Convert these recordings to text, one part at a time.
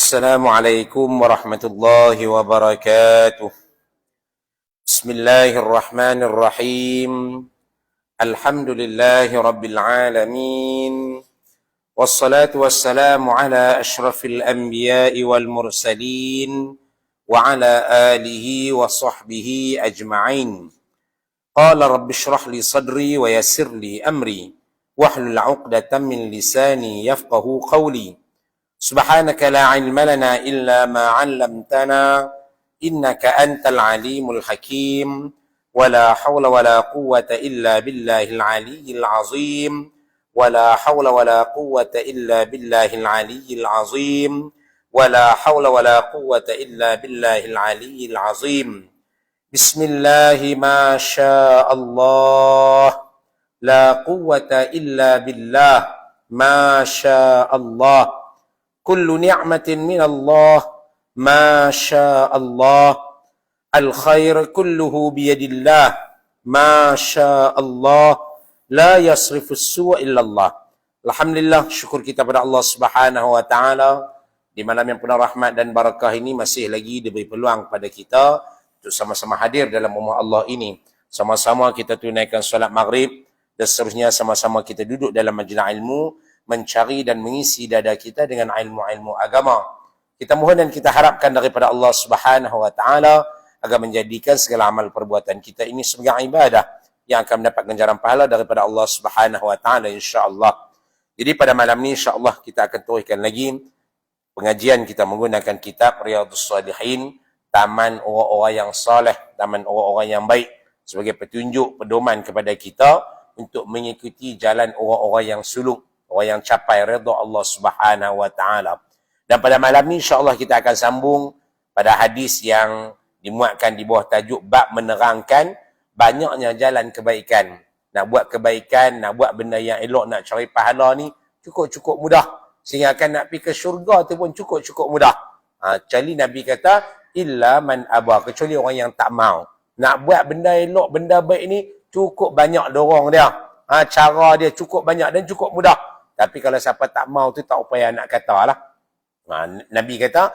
السلام عليكم ورحمة الله وبركاته. بسم الله الرحمن الرحيم. الحمد لله رب العالمين، والصلاة والسلام على أشرف الأنبياء والمرسلين وعلى آله وصحبه أجمعين. قال رب اشرح لي صدري ويسر لي أمري واحلل عقدة من لساني يفقه قولي. سبحانك لا علم لنا إلا ما علمتنا إنك أنت العليم الحكيم، ولا حول ولا قوة إلا بالله العلي العظيم، ولا حول ولا قوة إلا بالله العلي العظيم، ولا حول ولا قوة إلا بالله العلي العظيم. بسم الله ما شاء الله، لا قوة إلا بالله ما شاء الله، كل نعمة من الله ما شاء الله، الخير كله بيد الله ما شاء الله، لا يصرف السوء إلا الله. Alhamdulillah, syukur kita pada Allah Subhanahu wa taala di malam yang penuh rahmat dan barakah ini masih lagi diberi peluang pada kita untuk sama-sama hadir dalam rumah Allah ini. Sama-sama kita tunaikan solat maghrib dan seterusnya sama-sama kita duduk dalam majlis ilmu, mencari dan mengisi dada kita dengan ilmu-ilmu agama. Kita mohon dan kita harapkan daripada Allah Subhanahu wa taala agar menjadikan segala amal perbuatan kita ini sebagai ibadah yang akan mendapat ganjaran pahala daripada Allah Subhanahu wa taala insya-Allah. Jadi pada malam ni insya-Allah kita akan teruskan lagi pengajian kita menggunakan kitab Riyadhus Shalihin, taman orang-orang yang soleh, taman orang-orang yang baik, sebagai petunjuk pedoman kepada kita untuk mengikuti jalan orang-orang yang suluk, orang yang capai redha Allah Subhanahu wa taala. Dan pada malam ni insya-Allah kita akan sambung pada hadis yang dimuatkan di bawah tajuk bab menerangkan banyaknya jalan kebaikan. Nak buat kebaikan, nak buat benda yang elok, nak cari pahala ni cukup-cukup mudah. Sehingga akan nak pergi ke syurga tu pun cukup-cukup mudah. Kecuali Nabi kata illa man aba, kecuali orang yang tak mau. Nak buat benda elok, benda baik ni cukup banyak dorong dia. Cara dia cukup banyak dan cukup mudah. Tapi kalau siapa tak mau tu tak upaya nak kata lah. Nabi kata,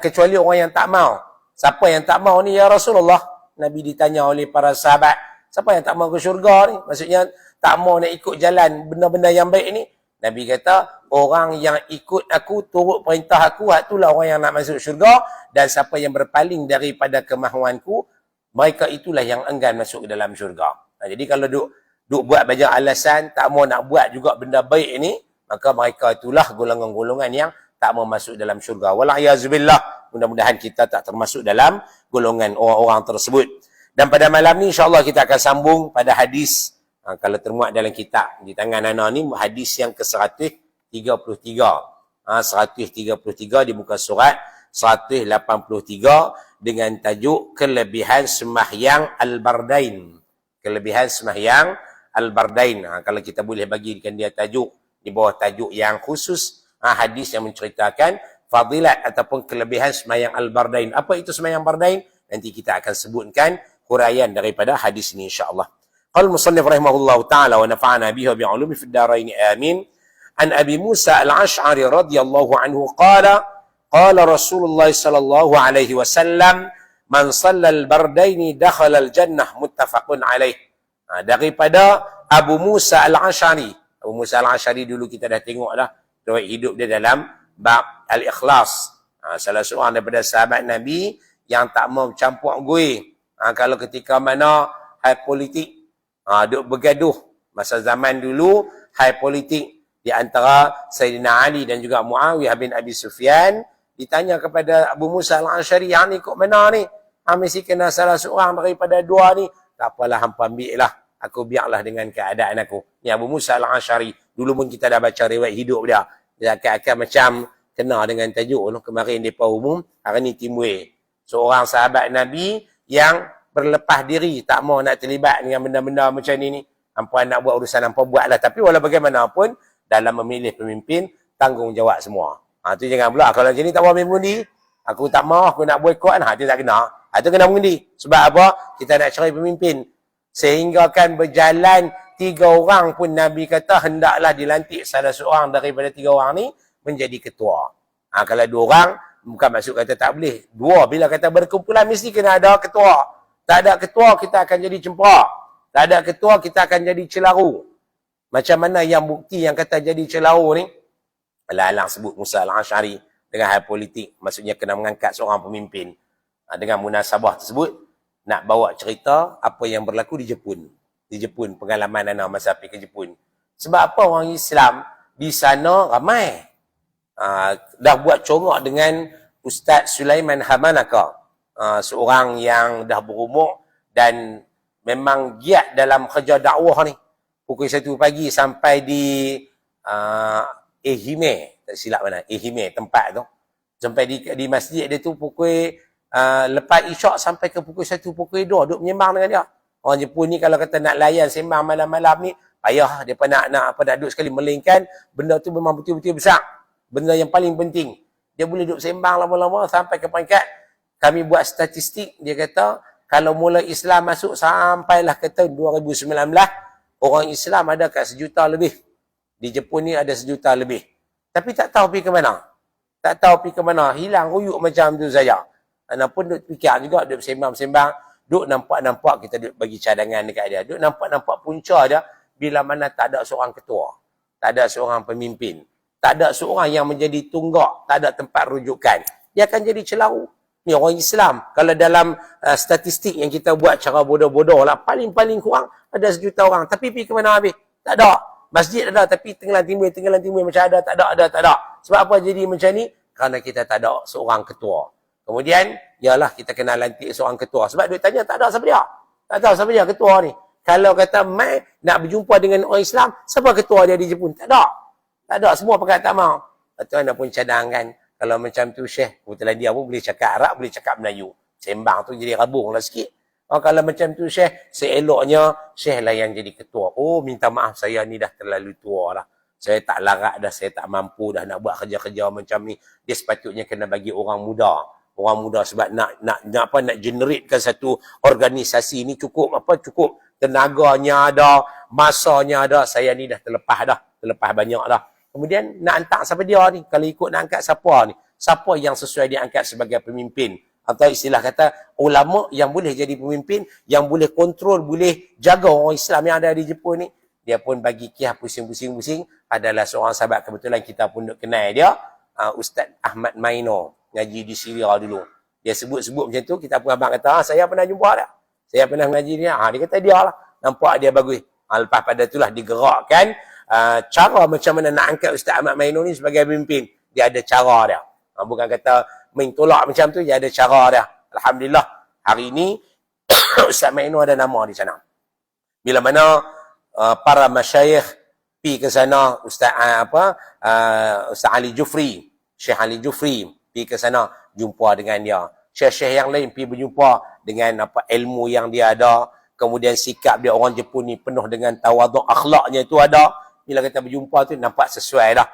kecuali orang yang tak mau. Siapa yang tak mau ni ya Rasulullah? Nabi ditanya oleh para sahabat, siapa yang tak mau ke syurga ni? Maksudnya tak mau nak ikut jalan benda-benda yang baik ni. Nabi kata, orang yang ikut aku, turut perintah aku, itulah orang yang nak masuk syurga. Dan siapa yang berpaling daripada kemahuanku, mereka itulah yang enggan masuk ke dalam syurga. Jadi kalau duk buat banyak alasan, tak mau nak buat juga benda baik ini, maka mereka itulah golongan-golongan yang tak mau masuk dalam syurga. Wala'iyahzubillah. Mudah-mudahan kita tak termasuk dalam golongan orang-orang tersebut. Dan pada malam ni insya-Allah kita akan sambung pada hadis, kalau termuat dalam kitab di tangan Ana ni, hadis yang ke-133. 133 di muka surat 183 dengan tajuk kelebihan sembahyang al-bardain. Kelebihan sembahyang al-bardain. Kalau kita boleh bagikan dia tajuk di bawah tajuk yang khusus, hadis yang menceritakan fadilat ataupun kelebihan sembahyang al-bardain. Apa itu sembahyang bardain? Nanti kita akan sebutkan huraian daripada hadis ini insya-Allah. Qala al-musannif rahimahullahu taala wa nafa'ana bihi wa bi'ulumi fid dharain amin. An Abi Musa al-Ash'ari radhiyallahu anhu qala qala Rasulullah sallallahu alaihi wasallam man shalla al-bardain dakhala al-jannah, muttafaqun alaih. Daripada Abu Musa al-Ash'ari. Abu Musa al-Ash'ari dulu kita dah tengok dah riwayat hidup dia dalam bab al-ikhlas. Salah seorang daripada sahabat Nabi yang tak mau campur gue. Kalau ketika mana hal politik duk bergaduh. Masa zaman dulu hal politik di antara Sayyidina Ali dan juga Muawiyah bin Abi Sufyan, ditanya kepada Abu Musa al-Ash'ari, yang ni kok mana ni? Mesti kena salah seorang daripada dua ni. Tak apalah, hampa ambil lah. Aku biarlah dengan keadaan aku. Ni Abu Musa al-Ash'ari. Dulu pun kita dah baca riwayat hidup dia. Dia akan macam kena dengan tajuk kemarin depa umum, hari ni timbul seorang sahabat Nabi yang berlepas diri, tak mau nak terlibat dengan benda-benda macam ni. Hampa nak buat urusan hampa buatlah, tapi walau bagaimanapun dalam memilih pemimpin tanggungjawab semua. Tu jangan pula kalau macam ni tak mau mengundi, aku tak mau, aku nak boikot, tu tak kena. Tu kena mengundi. Sebab apa? Kita nak cari pemimpin. Sehingga kan berjalan 3 orang pun Nabi kata hendaklah dilantik salah seorang daripada 3 orang ni menjadi ketua. Kalau 2 orang, bukan maksud kata tak boleh. 2, bila kata berkumpulan, mesti kena ada ketua. Tak ada ketua, kita akan jadi cemperak. Tak ada ketua, kita akan jadi celaru. Macam mana yang bukti yang kata jadi celaru ni? Alang-alang sebut Musa Al-Asy'ari dengan hal politik. Maksudnya kena mengangkat seorang pemimpin. Dengan munasabah tersebut, nak bawa cerita apa yang berlaku di Jepun. Di Jepun, pengalaman anak masa pergi ke Jepun. Sebab apa orang Islam di sana ramai. Dah buat corak dengan Ustaz Sulaiman Hamanaka. Seorang yang dah berumur dan memang giat dalam kerja dakwah ni. Pukul 1 pagi sampai di Ehime, tak silap mana, Ehime tempat tu. Sampai di masjid dia tu pukul lepas isyak sampai ke pukul 1, pukul 2 duduk menyembang dengan dia. Orang Jepun ni kalau kata nak layan sembang malam-malam ni, payah depa nak duduk sekali, melainkan benda tu memang betul-betul besar. Benda yang paling penting. Dia boleh duduk sembang lama-lama sampai ke peringkat kami buat statistik, dia kata kalau mula Islam masuk sampailah ke tahun 2019, orang Islam ada kat 1 juta lebih. Di Jepun ni ada 1 juta lebih. Tapi tak tahu pergi ke mana. Tak tahu pergi ke mana. Hilang ruyuk macam tu saja. Anak pun duk fikir juga, duk sembang-sembang, duk nampak-nampak kita duk bagi cadangan dekat dia. Duk nampak-nampak punca dia bila mana tak ada seorang ketua. Tak ada seorang pemimpin. Tak ada seorang yang menjadi tunggak. Tak ada tempat rujukan. Dia akan jadi celaru. Ni orang Islam. Kalau dalam statistik yang kita buat cara bodoh-bodoh lah, paling-paling kurang ada 1 juta orang. Tapi pergi ke mana habis? Tak ada. Masjid ada, tapi tenggelam timbul macam ada, tak ada. Sebab apa jadi macam ni? Kerana kita tak ada seorang ketua. Kemudian, ialah kita kena lantik seorang ketua. Sebab dia tanya, tak ada siapa dia. Tak tahu siapa dia ketua ni. Kalau kata mai nak berjumpa dengan orang Islam, siapa ketua dia di Jepun? Tak ada. Tak ada, semua pakat tak mau. Tuan nak pun cadangkan. Kalau macam tu Syekh, kebetulan dia pun boleh cakap Arab, boleh cakap Melayu. Sembang tu jadi rabung lah sikit. Kalau macam tu Syekh, seeloknya Syekh lah yang jadi ketua. Oh, minta maaf, saya ni dah terlalu tua lah. Saya tak larat dah, saya tak mampu dah nak buat kerja-kerja macam ni. Dia sepatutnya kena bagi orang muda. Orang muda sebab nak generatekan satu organisasi ni cukup tenaganya ada, masanya ada. Saya ni dah terlepas banyak dah. Kemudian nak hantar siapa dia ni? Kalau ikut nak angkat siapa ni? Siapa yang sesuai diangkat sebagai pemimpin? Atau istilah kata ulama yang boleh jadi pemimpin, yang boleh kontrol, boleh jaga orang Islam yang ada di Jepun ni. Dia pun bagi kiyah pusing-pusing adalah seorang sahabat, kebetulan kita pun duk kenal dia, Ustaz Ahmad Maino, ngaji di Syria dulu. Dia sebut-sebut macam tu, kita pun abang kata, saya pernah jumpa dia. Saya pernah ngaji dia. Dia kata dia lah. Nampak dia bagus. Lepas pada itulah digerakkan cara macam mana nak angkat Ustaz Ahmad Maino ni sebagai pemimpin. Dia ada cara dia. Bukan kata main tolak macam tu, dia ada cara dia. Alhamdulillah, hari ini Ustaz Maino ada nama di sana. Bila mana para masyayikh pergi ke sana, Ustaz Ali Jufri, Syekh Ali Jufri pergi ke sana jumpa dengan dia. Syekh-syekh yang lain pergi berjumpa dengan ilmu yang dia ada. Kemudian sikap dia, orang Jepun ni penuh dengan tawaduk, akhlaknya itu ada. Bila kita berjumpa tu nampak sesuai dah.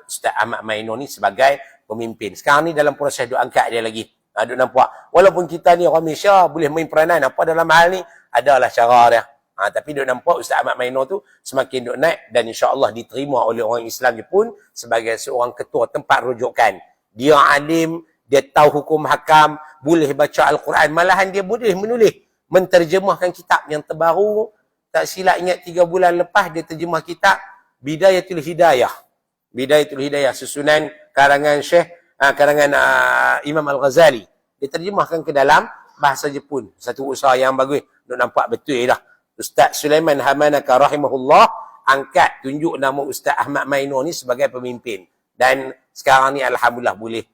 Ustaz Ahmad Maino ni sebagai pemimpin. Sekarang ni dalam proses duk angkat dia lagi. Duk nampak. Walaupun kita ni orang Malaysia boleh main peranan apa dalam hal ni, adalah cara dia. Tapi duk nampak Ustaz Ahmad Maino tu semakin duk naik dan insya-Allah diterima oleh orang Islam Jepun sebagai seorang ketua tempat rujukan. Dia alim, dia tahu hukum hakam, boleh baca Al-Quran, malahan dia boleh menulis, menterjemahkan kitab yang terbaru. Tak silap ingat 3 bulan lepas dia terjemah kitab Bidayatul Hidayah. Bidayatul Hidayah, susunan karangan Imam Al-Ghazali. Dia terjemahkan ke dalam bahasa Jepun. Satu usaha yang bagus. Nak nampak betul dah. Ustaz Sulaiman Hamanaka rahimahullah angkat, tunjuk nama Ustaz Ahmad Maino ni sebagai pemimpin. Dan sekarang ni alhamdulillah boleh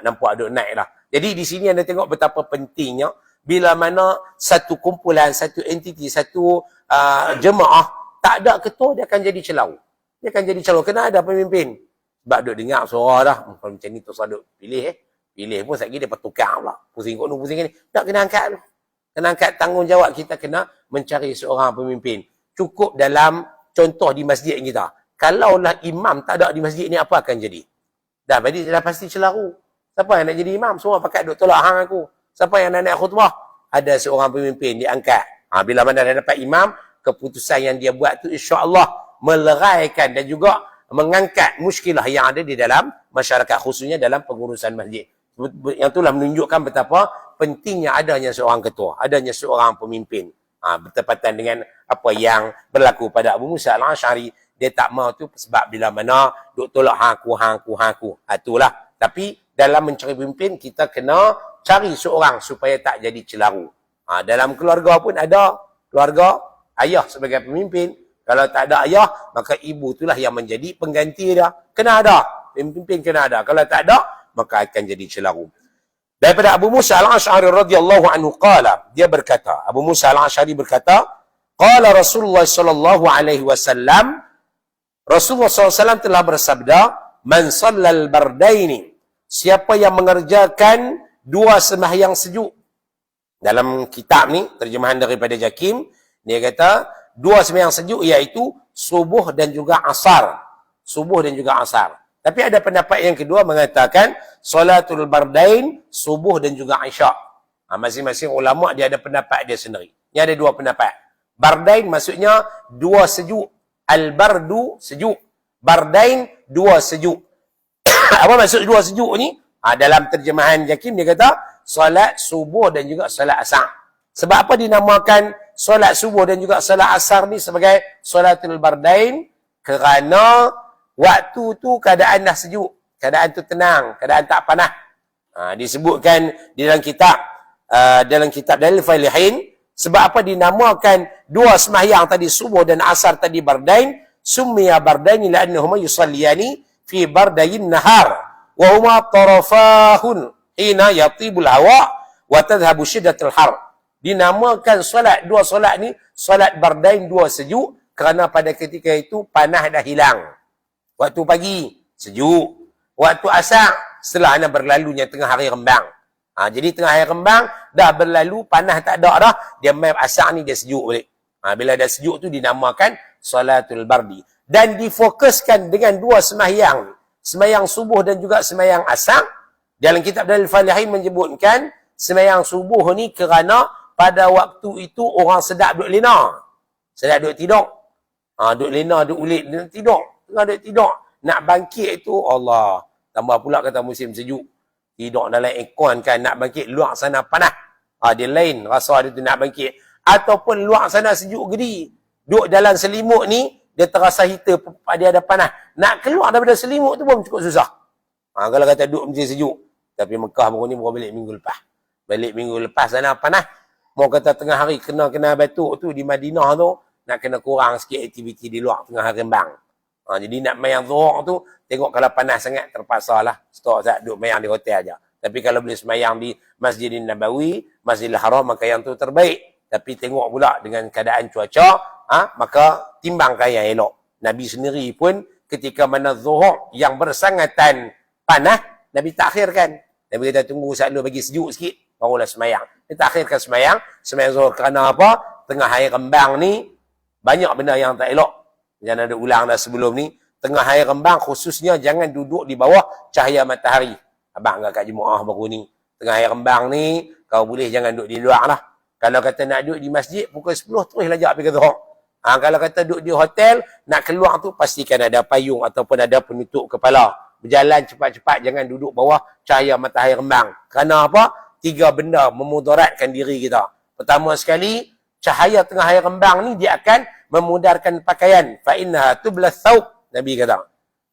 nampak naik dah. Jadi di sini anda tengok betapa pentingnya bila mana satu kumpulan, satu entiti, satu jemaah tak ada ketua, dia akan jadi celaru. Dia akan jadi celaru. Kena ada pemimpin. Sebab duk dengar suara dah. Kalau macam ni tu saya duk pilih. Pilih pun sekali dia bertukar pula. Pusing kot ni, pusing ni. Tak kena angkat tu. Kena angkat tanggungjawab. Kita kena mencari seorang pemimpin. Cukup dalam contoh di masjid kita. Kalaulah imam tak ada di masjid ni, apa akan jadi? Dah pasti celaru. Siapa yang nak jadi imam? Semua pakai duk tolak hang aku. Siapa yang nak naik khutbah? Ada seorang pemimpin diangkat. Bila mana dah dapat imam, keputusan yang dia buat tu insya-Allah meleraikan dan juga mengangkat muskilah yang ada di dalam masyarakat, khususnya dalam pengurusan masjid. Yang itulah menunjukkan betapa pentingnya adanya seorang ketua, adanya seorang pemimpin. Bertepatan dengan apa yang berlaku pada Abu Musa al-Asy'ari. Dia tak mau tu sebab bila mana duk tolak hang aku. Itulah. Tapi dalam mencari pemimpin, kita kena cari seorang supaya tak jadi celaru. Dalam keluarga pun ada keluarga ayah sebagai pemimpin. Kalau tak ada ayah, maka ibu itulah yang menjadi pengganti dia. Kena ada. Pemimpin kena ada. Kalau tak ada, maka akan jadi celaru. Daripada Abu Musa al-Asy'ari radhiyallahu anhu qala, dia berkata, Abu Musa al-Asy'ari berkata, qala Rasulullah sallallahu alaihi wasallam, Rasulullah SAW telah bersabda, man sallal bardaini, siapa yang mengerjakan dua sembahyang sejuk. Dalam kitab ni, terjemahan daripada Jakim, dia kata, dua sembahyang sejuk iaitu subuh dan juga asar. Subuh dan juga asar. Tapi ada pendapat yang kedua mengatakan, salatul bardain, subuh dan juga isyak. Masing-masing ulama' dia ada pendapat dia sendiri. Ini ada dua pendapat. Bardain maksudnya dua sejuk. Al-bardu, sejuk. Bardain, dua sejuk. Apa maksud dua sejuk ni? Dalam terjemahan Jakim dia kata, solat subuh dan juga solat asar. Sebab apa dinamakan solat subuh dan juga solat asar ni sebagai solatul bardain? Kerana waktu tu keadaan dah sejuk. Keadaan tu tenang. Keadaan tak panas. Disebutkan di dalam kitab Dalil Falihin. Sebab apa dinamakan dua sembahyang tadi subuh dan asar tadi bardain? Summiya bardaini la'annahuma yusalliyani fi bardayin nahar. Wa huma tarafahun hina yatibul hawa wa tadhhabu syiddatul har. Dinamakan dua solat ni solat bardain, dua sejuk, kerana pada ketika itu panas dah hilang. Waktu pagi sejuk, waktu asar setelah anda berlalunya tengah hari rembang. Jadi tengah hari rembang dah berlalu, panas tak ada dah, dia mai asar ni dia sejuk balik. Bila dah sejuk tu dinamakan salatul bardi. Dan difokuskan dengan dua sembahyang, sembahyang subuh dan juga sembahyang asar. Dalam kitab Dalil Falihin menyebutkan sembahyang subuh ni kerana pada waktu itu orang sedap duduk lena. Sedap duduk tidur. Duduk lena, duduk ulit, duduk tidur. Tengah duduk tidur. Nak bangkit itu, Allah. Tambah pula kata musim sejuk. Tidur dalam aircon kan, nak bangkit luar sana panas. Dia lain rasa dia tu nak bangkit. Ataupun luar sana sejuk gedi. Duduk dalam selimut ni, dia terasa heater, dia ada panas. Nak keluar daripada selimut tu pun cukup susah. Kalau kata duduk macam sejuk. Tapi Mekah baru ni baru balik minggu lepas. Balik minggu lepas sana panas. Mau kata tengah hari kena batuk tu di Madinah tu, nak kena kurang sikit aktiviti di luar tengah hari rembang. Jadi nak main zuhur tu, tengok kalau panas sangat, terpaksa lah. Stok tak duduk mayang di hotel aja. Tapi kalau boleh semayang di Masjidin Nabawi, Masjidil Haram, maka yang tu terbaik. Tapi tengok pula dengan keadaan cuaca, maka timbangkan yang elok. Nabi sendiri pun ketika mana zuhur yang bersangatan panas, Nabi takhirkan. Nabi kata tunggu selalu bagi sejuk sikit, barulah semayang. Dia takhirkan semayang zuhur. Kerana apa? Tengah hari rembang ni, banyak benda yang tak elok. Jangan ada ulang dah sebelum ni. Tengah hari rembang khususnya jangan duduk di bawah cahaya matahari. Abang agak kat Jumaah baru ni. Tengah hari rembang ni, kau boleh jangan duduk di luar lah. Kalau kata nak duduk di masjid, pukul 10 teruslah jap pergi ke zuhur. Kalau kata duduk di hotel, nak keluar tu pastikan ada payung ataupun ada penutup kepala. Berjalan cepat-cepat, jangan duduk bawah cahaya matahari rembang. Kerana apa? 3 benda memudaratkan diri kita. Pertama sekali, cahaya tengah hari rembang ni dia akan memudarkan pakaian. Fa innaha tublas thawb, Nabi kata.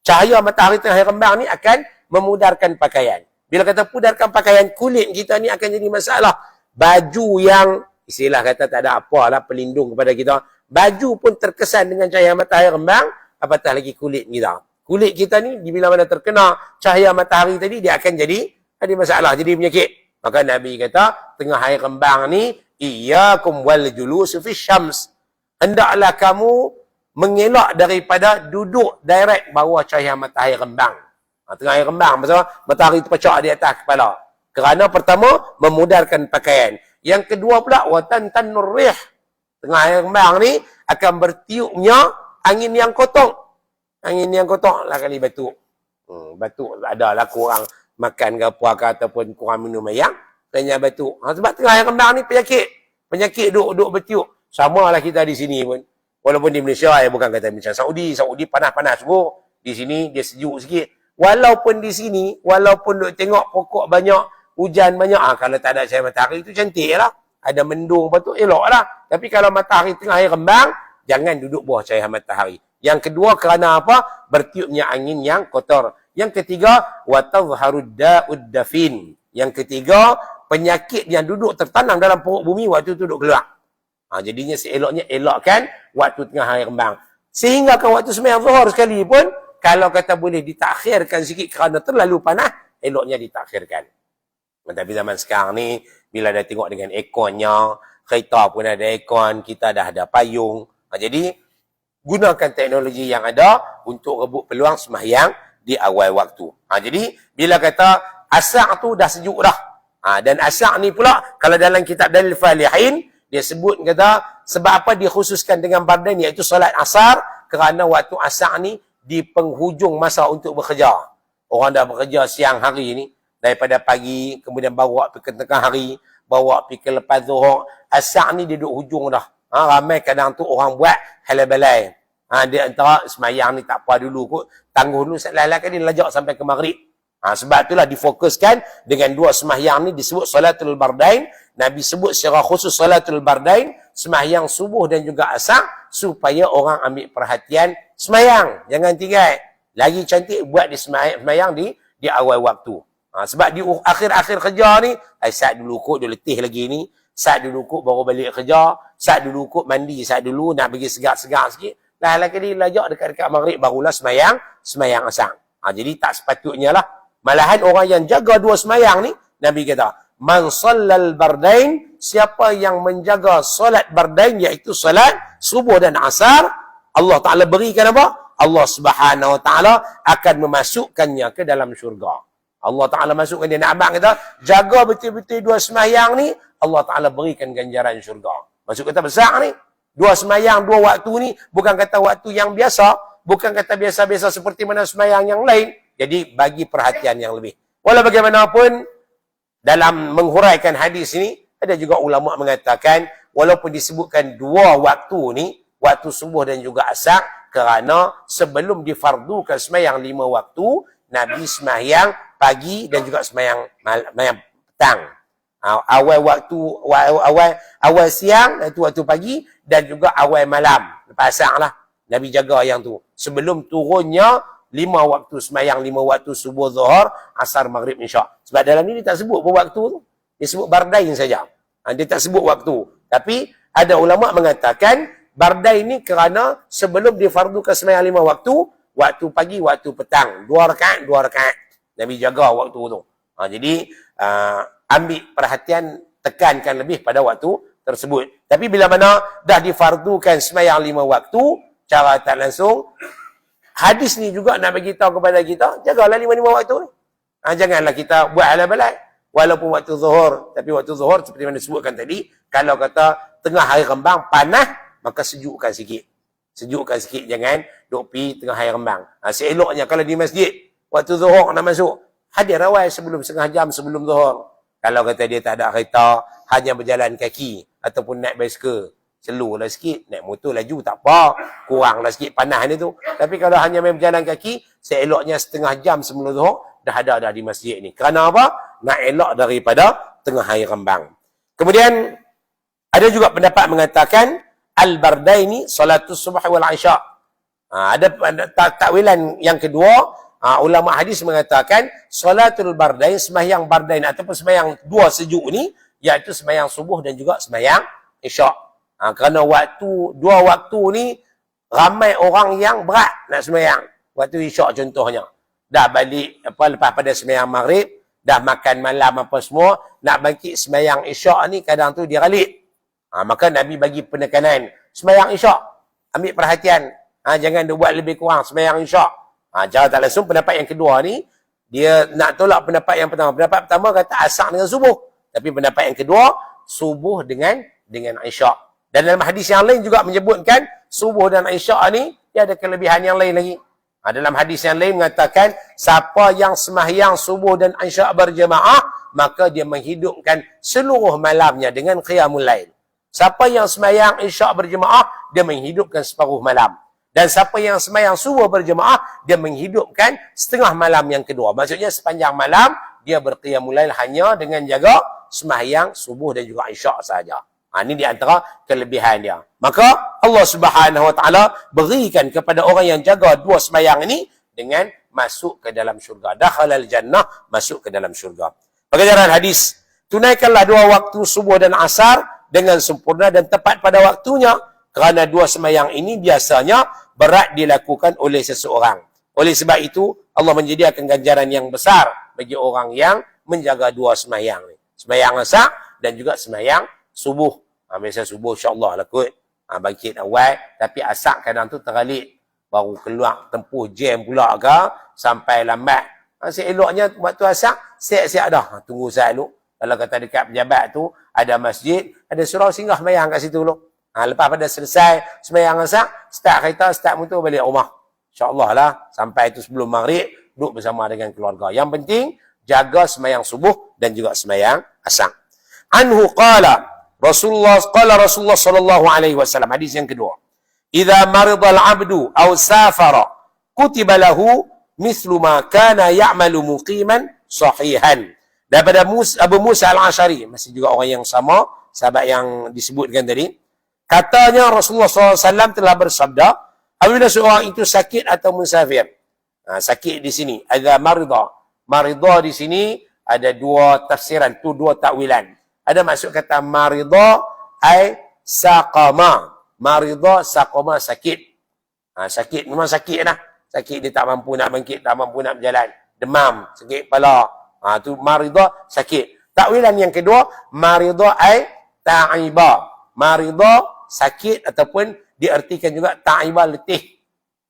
Cahaya matahari tengah hari rembang ni akan memudarkan pakaian. Bila kata pudarkan pakaian, kulit kita ni akan jadi masalah. Baju yang, istilah kata tak ada apalah pelindung kepada kita. Baju pun terkesan dengan cahaya matahari rembang, apatah lagi kulit kita. Kulit kita ni, bila mana terkena cahaya matahari tadi, dia akan jadi ada masalah, jadi penyakit. Maka Nabi kata, tengah hari rembang ni, iyyakum wal julusu fi syams. Hendaklah kamu mengelak daripada duduk direct bawah cahaya matahari rembang. Tengah hari rembang, maksudnya matahari terpecah di atas kepala. Kerana pertama, memudarkan pakaian. Yang kedua pula, watan rih. Tengah hari rembang ni, akan bertiupnya angin yang kotor. Angin yang kotor lah kali batuk. Batuk adalah kurang makan ke apa ke ataupun kurang minum air. Tanya batuk. Sebab tengah hari rembang ni penyakit. Penyakit duduk bertiup. Sama lah kita di sini pun. Walaupun di Malaysia, bukan kata macam Saudi. Saudi panas-panas juga. Di sini dia sejuk sikit. walaupun di sini, walaupun duk tengok pokok banyak, hujan banyak, kalau tak ada cahaya matahari itu cantik lah. Ada mendung apa tu, elok lah. Tapi kalau matahari tengah hari rembang, jangan duduk bawah cahaya matahari. Yang kedua, kerana apa? Bertiupnya angin yang kotor. Yang ketiga, watadhharud da'ud dafin. Yang ketiga, penyakit yang duduk tertanam dalam perut bumi waktu tu duduk keluar. Jadinya seeloknya elokkan waktu tengah hari rembang. Sehingga kan waktu sembahyang zuhur sekali pun, kalau kata boleh ditakhirkan sikit kerana terlalu panas, eloknya ditakhirkan. Tapi zaman sekarang ni, bila dah tengok dengan airconnya, kereta pun ada aircon, kita dah ada payung. Jadi, gunakan teknologi yang ada untuk rebut peluang sembahyang di awal waktu. Jadi, bila kata asar tu dah sejuk dah. Dan asar ni pula, kalau dalam kitab Dalil Falihin, dia sebut kata, sebab apa dikhususkan dengan bardain, iaitu solat asar, kerana waktu asar ni di penghujung masa untuk bekerja. Orang dah bekerja siang hari ni, daripada pagi, kemudian bawa pergi ke tengah hari, bawa pergi ke lepas zuhur. Asar ni dia duduk hujung dah. Ramai kadang tu orang buat halal balai. Dia antara semayang ni tak apa dulu kot, tangguh dulu, lain-lain kan dia lajak sampai ke maghrib. Sebab itulah difokuskan dengan dua semahyang ni disebut salatul bardain. Nabi sebut secara khusus salatul bardain, semahyang subuh dan juga asar, supaya orang ambil perhatian semayang. Jangan tinggal. Lagi cantik buat di semayang di awal waktu. Sebab di akhir-akhir kerja ni, sat dulu kot, dia letih lagi ni. Sat dulu kot baru balik kerja. Sat dulu kot mandi, sat dulu nak bagi segar-segar sikit. Lagi dia lajak dekat-dekat maghrib barulah semayang asar. Jadi tak sepatutnya lah. Malahan orang yang jaga dua semayang ni, Nabi kata, man sallal bardain, siapa yang menjaga solat bardain, iaitu solat subuh dan asar, Allah Ta'ala berikan apa? Allah Subhanahu Wa Ta'ala akan memasukkannya ke dalam syurga. Allah Ta'ala masukkan dia. Nak abang kata, jaga betul-betul dua semayang ni, Allah Ta'ala berikan ganjaran syurga. Maksud kata besar ni. Dua semayang, dua waktu ni, bukan kata waktu yang biasa, bukan kata biasa-biasa seperti mana semayang yang lain. Jadi, bagi perhatian yang lebih. Walau bagaimanapun, dalam menghuraikan hadis ini, ada juga ulama mengatakan, walaupun disebutkan dua waktu ni, waktu subuh dan juga asar, kerana sebelum difardukan semayang 5 waktu, Nabi semayang pagi dan juga semayang petang. Awal waktu, awal siang, itu waktu pagi, dan juga awal malam. Lepas asar lah. Nabi jaga yang tu. Sebelum turunnya, 5 waktu semayang, 5 waktu subuh zuhur, asar maghrib isyak. Sebab dalam ni dia tak sebut pun waktu tu. Dia sebut bardain saja. Dia tak sebut waktu. Tapi ada ulama mengatakan bardain ni kerana sebelum difardukan semayang 5 waktu, waktu pagi, waktu petang. 2 rakaat, 2 rakaat. Nabi jaga waktu tu. Jadi ambil perhatian, tekankan lebih pada waktu tersebut. Tapi bila mana dah difardukan semayang 5 waktu, cara tak langsung, hadis ni juga nak bagi tahu kepada kita, jagalah 5 waktu ni. Janganlah kita buat halal balai. Walaupun waktu zuhur, tapi waktu zuhur seperti mana disebutkan tadi, kalau kata tengah hari rembang panas, maka sejukkan sikit. Sejukkan sikit, jangan duk pi tengah hari rembang. Seeloknya kalau di masjid, waktu zuhur nak masuk, hadir awal sebelum setengah jam sebelum zuhur. Kalau kata dia tak ada kereta, hanya berjalan kaki ataupun naik basikal, slow lah sikit, naik motor laju tak apa, kurang lah sikit panas ni tu. Tapi kalau hanya main berjalan kaki, seeloknya setengah jam sebelum zuhur, dah ada di masjid ni. Kerana apa? Nak elok daripada tengah hari rembang. Kemudian, ada juga pendapat mengatakan, al-bardaini salatus subh wal isya. Ada takwilan yang kedua, ulama hadis mengatakan, salatul bardain, sembahyang bardain ataupun sembahyang dua sejuk ni, iaitu sembahyang subuh dan juga sembahyang isyak. Kerana dua waktu ni, ramai orang yang berat nak sembahyang. Waktu isyak contohnya. Dah balik, lepas pada sembahyang maghrib, dah makan malam apa semua, nak bangkit sembahyang isyak ni, kadang tu dia ralik. Maka Nabi bagi penekanan, sembahyang isyak, ambil perhatian. Jangan dia buat lebih kurang, sembahyang isyak. Cara tak langsung, pendapat yang kedua ni, dia nak tolak pendapat yang pertama. Pendapat pertama kata asar dengan subuh. Tapi pendapat yang kedua, subuh dengan isyak. Dan dalam hadis yang lain juga menyebutkan, subuh dan isyak ni, dia ada kelebihan yang lain lagi. Dalam hadis yang lain mengatakan, siapa yang semahyang subuh dan isyak berjemaah, maka dia menghidupkan seluruh malamnya dengan qiyamul lail. Siapa yang semahyang isyak berjemaah, dia menghidupkan separuh malam. Dan siapa yang sembahyang subuh berjemaah, dia menghidupkan setengah malam yang kedua. Maksudnya sepanjang malam, dia berqiyamul lail hanya dengan jaga sembahyang subuh dan juga isyak saja. Ini di antara kelebihan dia. Maka Allah Subhanahu Wa Taala berikan kepada orang yang jaga dua sembahyang ini dengan masuk ke dalam syurga. Dakhalal jannah, masuk ke dalam syurga. Pengajaran hadis, tunaikanlah dua waktu subuh dan asar dengan sempurna dan tepat pada waktunya. Kerana dua sembahyang ini biasanya berat dilakukan oleh seseorang. Oleh sebab itu, Allah menyediakan ganjaran yang besar bagi orang yang menjaga dua sembahyang ni. Sembahyang asar dan juga sembahyang subuh. Biasa subuh insya-Allah lah kot. Bangkit awal, tapi asar kadang tu teralik. Baru keluar tempuh jam pula ke, sampai lambat. Seeloknya waktu asar, siap-siap dah. Tunggu saya dulu. Kalau kata dekat pejabat tu, ada masjid, ada surau singgah sembahyang kat situ dulu. Lepas pada selesai sembahyang asar, start kereta, start motor balik rumah. InsyaAllah lah, sampai itu sebelum maghrib, duduk bersama dengan keluarga. Yang penting, jaga sembahyang subuh dan juga sembahyang asar. Anhu qala Rasulullah sallallahu alaihi wasallam, hadis yang kedua. Idza marida al-'abdu aw safara kutiba lahu mithlu ma kana ya'malu muqiman sahihan. Daripada Abu Musa al-Ash'ari, masih juga orang yang sama, sahabat yang disebutkan tadi. Katanya Rasulullah SAW telah bersabda, apabila seorang itu sakit atau musafir. Sakit di sini, ada marida. Marida di sini ada dua tafsiran, tu dua takwilan. Ada maksud kata marida ay saqama. Marida saqama sakit. Sakit memang sakit dah. Sakit dia tak mampu nak bangkit, tak mampu nak berjalan. Demam, sakit kepala. Tu marida sakit. Takwilan yang kedua, marida ay ta'iba. Marida sakit ataupun diartikan juga ta'iba letih.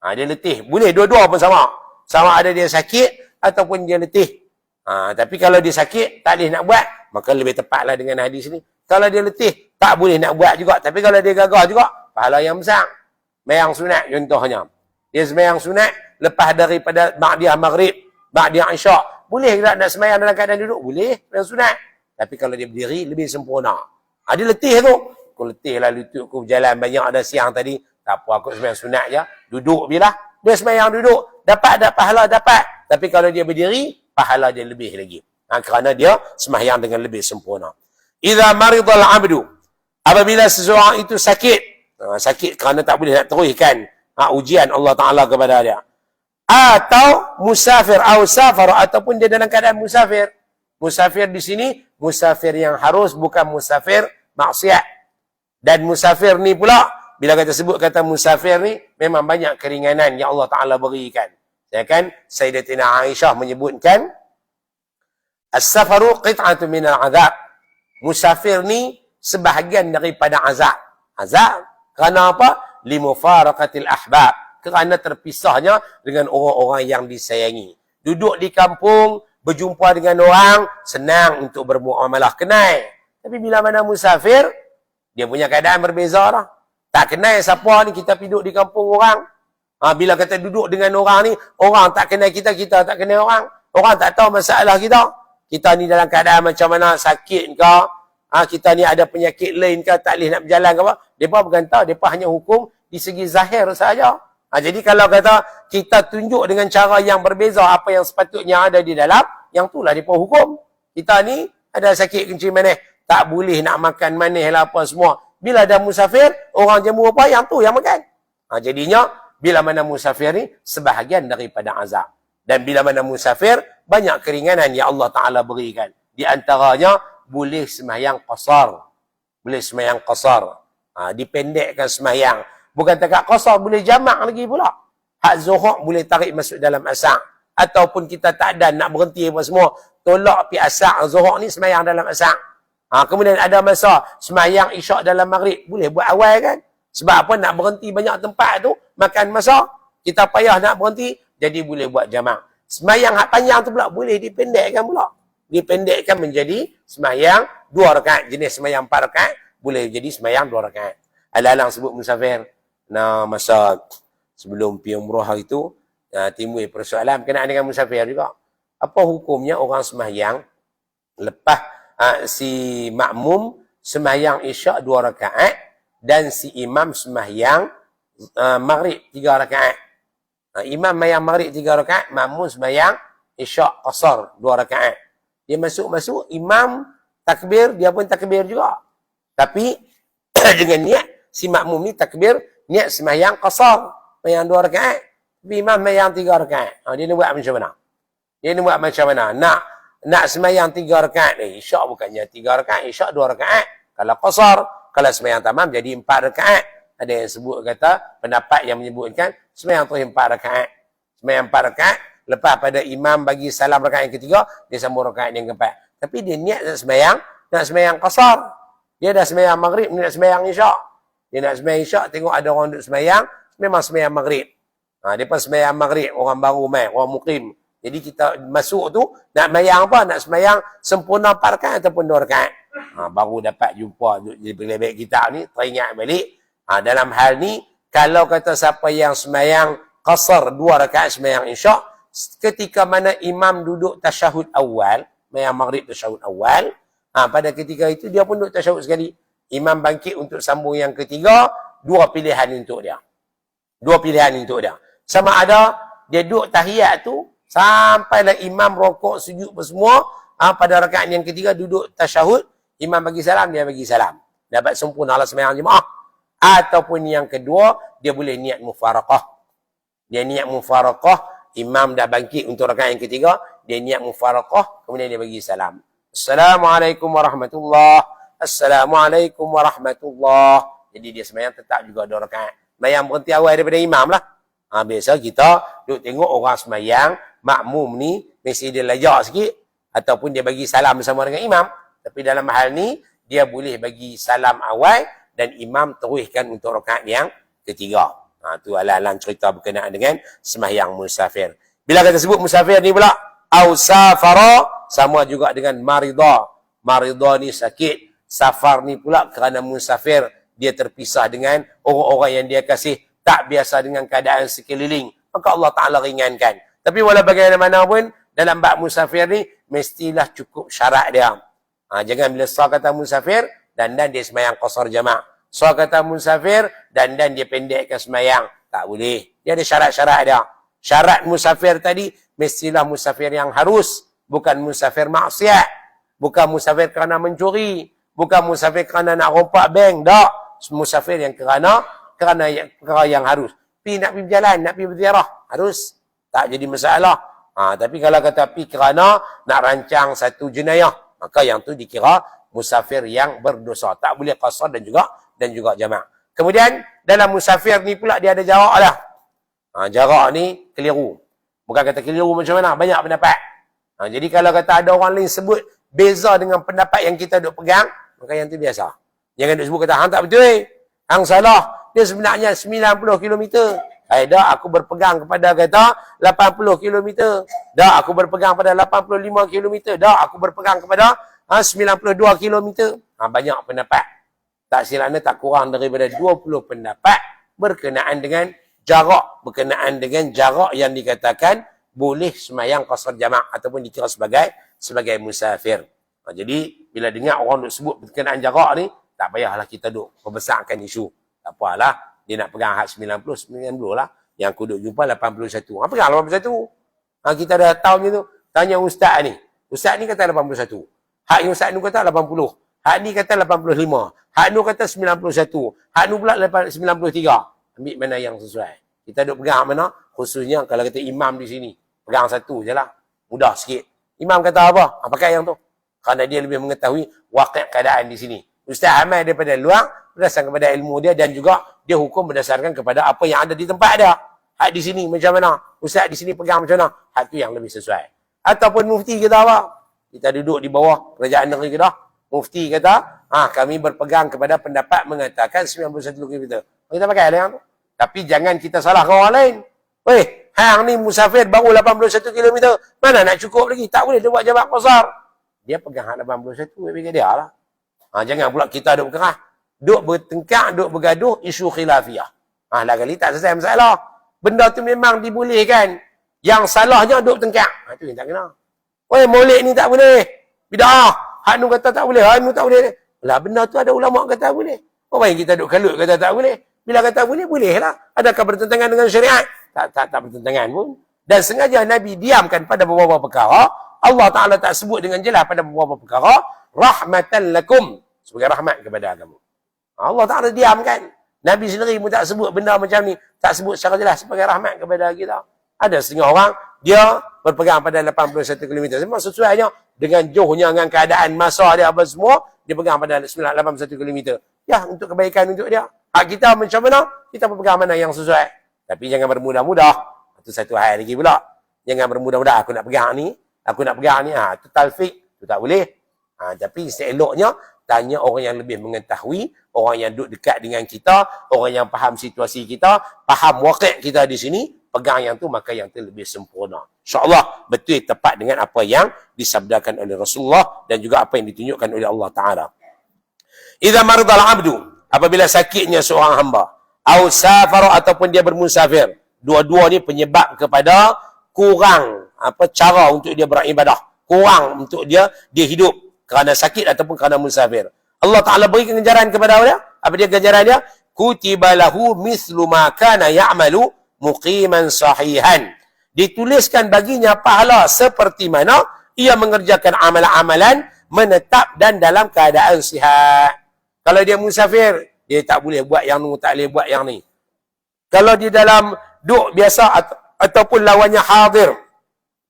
Dia letih. Boleh dua-dua pun sama. Sama ada dia sakit ataupun dia letih. Tapi kalau dia sakit, tak boleh nak buat, maka lebih tepatlah dengan hadis ni. Kalau dia letih, tak boleh nak buat juga. Tapi kalau dia gagah juga, pahala yang besar. Sembahyang sunat contohnya. Dia sembahyang sunat, lepas daripada ba'diyah maghrib, ba'diyah isyak. Boleh tak nak sembahyang dalam keadaan duduk? Boleh, dalam sunat. Tapi kalau dia berdiri, lebih sempurna. Dia letih tu. Aku letih lah lutut aku berjalan banyak ada siang tadi. Tak apa, aku sembahyang sunat je. Duduk bilah. Dia sembahyang duduk. Dapat tak pahala? Dapat. Tapi kalau dia berdiri, pahala dia lebih lagi. Kerana dia sembahyang dengan lebih sempurna. Idza maridal 'abdu. Apabila seseorang itu sakit. Sakit kerana tak boleh nak teruskan ujian Allah Ta'ala kepada dia. Atau musafir. Atau safar. Ataupun dia dalam keadaan musafir. Musafir di sini, musafir yang harus, bukan musafir maksiat. Dan musafir ni pula, bila kita sebut kata musafir ni, memang banyak keringanan yang Allah Ta'ala berikan. Ya kan? Sayyidatina Aisyah menyebutkan, as-safaru qit'atu minal azab. Musafir ni sebahagian daripada azab. Azab. Kerana apa? Limufaraqatil ahbab. Kerana terpisahnya dengan orang-orang yang disayangi. Duduk di kampung, berjumpa dengan orang, senang untuk bermuamalah, kenal. Tapi bila mana musafir, dia punya keadaan berbeza lah. Tak kenal siapa ni, kita duduk di kampung orang. Bila kita duduk dengan orang ni, orang tak kenal kita, kita tak kenal orang. Orang tak tahu masalah kita. Kita ni dalam keadaan macam mana, sakit ke, kita ni ada penyakit lain ke, tak boleh nak berjalan ke apa. Mereka bukan tahu, mereka hanya hukum di segi zahir saja. Jadi kalau kata kita tunjuk dengan cara yang berbeza apa yang sepatutnya ada di dalam, yang itulah mereka hukum. Kita ni ada sakit kencing manis, tak boleh nak makan manis lah apa semua. Bila ada musafir, orang jemu apa, yang tu yang makan. Jadinya, bila mana musafir ni, sebahagian daripada azab. Dan bila mana musafir, banyak keringanan yang Allah Ta'ala berikan. Di antaranya, boleh sembahyang qasar. Boleh sembahyang qasar. Dipendekkan sembahyang. Bukan takat qasar, boleh jamak lagi pula. Hak zuhur boleh tarik masuk dalam asar. Ataupun kita tak ada nak berhenti apa semua. Tolak pi asar, zuhur ni sembahyang dalam asar. Kemudian ada masa sembahyang isyak dalam maghrib. Boleh buat awal kan? Sebab apa? Nak berhenti banyak tempat tu, makan masa. Kita payah nak berhenti, jadi boleh buat jamak. Sembahyang hak panjang tu pula, boleh dipendekkan pula. Dipendekkan menjadi sembahyang 2 rakaat. Jenis sembahyang 4 rakaat, boleh jadi sembahyang 2 rakaat. Alang-alang sebut musafir. Masa sebelum pergi umrah itu, timbul persoalan berkenaan dengan musafir juga. Apa hukumnya orang sembahyang lepas si makmum sembahyang isyak 2 rakaat dan si imam sembahyang maghrib 3 rakaat. Imam sembahyang maghrib 3 rakaat, makmum sembahyang isyak qasar 2 rakaat. Dia masuk-masuk, imam takbir, dia pun takbir juga. Tapi dengan niat, si makmum ni takbir, niat sembahyang qasar, sembahyang 2 rakaat. Tapi imam sembahyang 3 rakaat. Dia nak buat macam mana? Dia nak buat macam mana? Nak sembahyang 3 rakaat ni, isyak bukannya 3 rakaat, isyak 2 rakaat. Kalau qasar, kalau sembahyang tamam jadi 4 rakaat. Ada yang sebut kata, pendapat yang menyebutkan sembahyang tu 4 rakaat. Sembahyang 4 rakaat, lepas pada imam bagi salam rakaat yang ketiga, dia sambung rakaat yang keempat. Tapi dia niat nak sembahyang qasar. Dia dah sembahyang maghrib, dia nak sembahyang isyak. Dia nak sembahyang isyak, tengok ada orang duduk sembahyang, memang sembahyang maghrib. Dia pun sembahyang maghrib, orang baru main, orang mukim. Jadi kita masuk tu, nak sembahyang apa? Nak sembahyang sempurna 4 rakaat ataupun 2 rakaat. Baru dapat jumpa di pelebek kita ni, teringat balik. Dalam hal ni, kalau kata siapa yang sembahyang qasar 2 rakaat sembahyang isyak, ketika mana imam duduk tasyahud awal, sembahyang maghrib tasyahud awal, pada ketika itu dia pun duduk tasyahud sekali. Imam bangkit untuk sambung yang ketiga, 2 pilihan untuk dia. 2 pilihan untuk dia. Sama ada dia duduk tahiyat tu sampailah imam rokok, sujud semua, pada rakaat yang ketiga duduk tasyahud, imam bagi salam, dia bagi salam. Dapat sempurna lah sembahyang jemaah. Ataupun yang kedua, dia boleh niat mufaraqah. Dia niat mufaraqah, imam dah bangkit untuk rakaat yang ketiga, dia niat mufaraqah, kemudian dia bagi salam. Assalamualaikum warahmatullahi. Assalamualaikum warahmatullahi. Jadi dia sembahyang tetap juga 2 rakaat. Sembahyang berhenti awal daripada imam lah. Biasa kita duduk tengok orang sembahyang, makmum ni, mesti dia lajak sikit, ataupun dia bagi salam bersama dengan imam. Tapi dalam hal ni, dia boleh bagi salam awal, dan imam teruskan untuk rakaat yang ketiga. Itu alang-alang cerita berkenaan dengan sembahyang musafir. Bila kita sebut musafir ni pula, au safara, sama juga dengan marida. Marida ni sakit, safar ni pula kerana musafir, dia terpisah dengan orang-orang yang dia kasih, tak biasa dengan keadaan sekeliling. Maka Allah Ta'ala ringankan. Tapi walau bagaimanapun, dalam bab musafir ni, mestilah cukup syarat dia. Jangan bila sah kata musafir, dan dia sembahyang qasar jama'. Sah kata musafir, dan dia pendekkan sembahyang. Tak boleh. Dia ada syarat-syarat dia. Syarat musafir tadi, mestilah musafir yang harus. Bukan musafir maksiat. Bukan musafir kerana mencuri. Bukan musafir kerana nak rompak bank. Tak. Musafir yang kerana yang harus. Nak pergi berjalan, nak pergi berziarah. Harus. Tak jadi masalah. Tapi kalau kata pergi kerana nak rancang satu jenayah, maka yang tu dikira musafir yang berdosa. Tak boleh qasar dan juga jama'. Kemudian dalam musafir ni pula dia ada jarak lah. Jarak ni keliru. Bukan kata keliru macam mana, banyak pendapat. Jadi kalau kata ada orang lain sebut beza dengan pendapat yang kita duk pegang, maka yang tu biasa. Jangan duk sebut kata hang tak betul. Hang salah. Dia sebenarnya 90 km. Dah aku berpegang kepada kata 80 km. Dah aku berpegang pada 85 km. Dah aku berpegang kepada 92 km. Banyak pendapat. Tak silapnya tak kurang daripada 20 pendapat berkenaan dengan jarak. Berkenaan dengan jarak yang dikatakan boleh sembahyang qasar jama' ataupun dikira sebagai musafir. Jadi, bila dengar orang duk sebut berkenaan jarak ni, tak payahlah kita duk membesarkan isu. Tak apalah, dia nak pegang had 90 lah. Yang aku duk jumpa 81. Pegang 81. Kita dah tahu macam tu. Tanya ustaz ni. Ustaz ni kata 81. Hak yang ustaz ni kata 80. Hak ni kata 85. Hak ni kata 91. Hak ni pula 93. Ambil mana yang sesuai. Kita duk pegang mana? Khususnya kalau kata imam di sini. Pegang satu je lah. Mudah sikit. Imam kata apa? Pakai yang tu. Kerana dia lebih mengetahui wakil keadaan di sini. Ustaz amal daripada luar, berdasarkan kepada ilmu dia dan juga dia hukum berdasarkan kepada apa yang ada di tempat dia. Hak di sini macam mana? Ustaz di sini pegang macam mana? Hak tu yang lebih sesuai. Ataupun mufti kata apa? Kita duduk di bawah kerajaan negeri Kedah. Mufti kata, kami berpegang kepada pendapat mengatakan 91 km. Kita pakai ada yang tu. Tapi jangan kita salahkan orang lain. Weh, hang ni musafir baru 81 km. Mana nak cukup lagi? Tak boleh dia buat jabat qasar. Dia pegang hak 81, bagi dia lah. Jangan pula kita duk berkerah. Duk bertengkar, duk bergaduh, isu khilafiyah. Lah kali tak selesai masalah. Benda tu memang dibolehkan. Yang salahnya duk bertengkar. Itu yang tak kena. Weh, molek ni tak boleh. Bida'ah. Hak nu kata tak boleh. Hak nu tak boleh. Lah benda tu ada ulama kata boleh. Apa yang kita duk kalut kata tak boleh? Bila kata boleh, bolehlah. Adakah bertentangan dengan syariat? Tak bertentangan pun. Dan sengaja Nabi diamkan pada beberapa perkara. Allah Ta'ala tak sebut dengan jelas pada beberapa perkara. Rahmatan lakum. Sebagai rahmat kepada kamu. Allah Ta'ala diamkan. Nabi sendiri pun tak sebut benda macam ni. Tak sebut secara jelas sebagai rahmat kepada kita. Ada setengah orang, dia berpegang pada 81 km. Memang sesuainya dengan jauhnya, dengan keadaan masa dia apa semua, dia pegang pada 81 km. Ya, untuk kebaikan untuk dia. Hak kita macam mana? Kita berpegang mana yang sesuai. Tapi jangan bermudah-mudah. Itu satu hal lagi pula. Jangan bermudah-mudah. Aku nak pegang ni. Aku nak pegang ni. Itu talfik. Itu tak boleh. Tapi seeloknya, tanya orang yang lebih mengetahui, orang yang duduk dekat dengan kita, orang yang faham situasi kita, faham waqi' kita di sini, pegang yang tu, maka yang tu lebih sempurna. InsyaAllah, betul tepat dengan apa yang disabdakan oleh Rasulullah dan juga apa yang ditunjukkan oleh Allah Ta'ala. Idza maridal abdu, apabila sakitnya seorang hamba, au safara ataupun dia bermusafir, dua-dua ni penyebab kepada kurang cara untuk dia beribadah, kurang untuk dia hidup kerana sakit ataupun kerana musafir. Allah Ta'ala beri ganjaran kepada dia. Apa dia ganjaran dia? Kutiba lahu mislu ma kana ya'malu muqiman sahihan. Dituliskan baginya pahala seperti mana ia mengerjakan amalan-amalan menetap dan dalam keadaan sihat. Kalau dia musafir, dia tak boleh buat yang ni, tak boleh buat yang ni. Kalau dia dalam duduk biasa ataupun lawannya hadir.